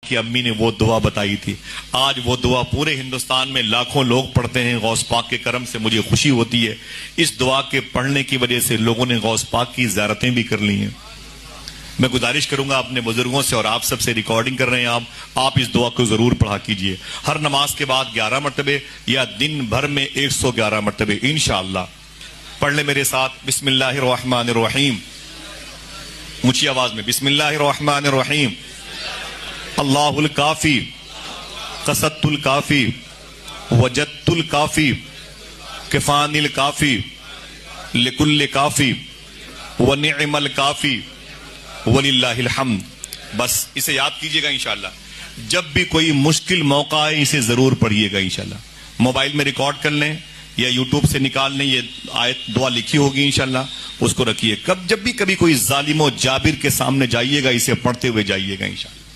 कि अम्मी ने वो दुआ बताई थी। आज वो दुआ पूरे हिंदुस्तान में लाखों लोग पढ़ते हैं। गौस पाक के करम से मुझे खुशी होती है। इस दुआ के पढ़ने की वजह से लोगों ने गौस पाक की ज़ियारतें भी कर ली हैं। मैं गुजारिश करूंगा अपने बुजुर्गों से और आप सबसे, रिकॉर्डिंग कर रहे हैं आप इस दुआ को जरूर पढ़ा कीजिए। हर नमाज के बाद 11 मरतबे या दिन भर में 111 मरतबे इंशाअल्लाह पढ़ ले मेरे साथ। बिस्मिल्लाहिर्रहमानिर्रहीम, ऊंची आवाज में, बिस्मिल्लाहिर्रहमानिर्रहीम। अल्लाहुल काफी, कसत्तुल काफी, वजदतुल काफी, किफानिल काफी, लिकुल्ल काफी, व निअमल काफी, वलिल्लाहिल हम्द। बस इसे याद कीजिएगा इंशाअल्लाह। जब भी कोई मुश्किल मौका है इसे जरूर पढ़िएगा इंशाअल्लाह। मोबाइल में रिकॉर्ड कर लें या यूट्यूब से निकाल लें, ये आयत दुआ लिखी होगी इंशाअल्लाह, उसको रखिए। जब भी कभी कोई जालिम व जाबिर के सामने जाइएगा इसे पढ़ते हुए जाइएगा इंशाअल्लाह।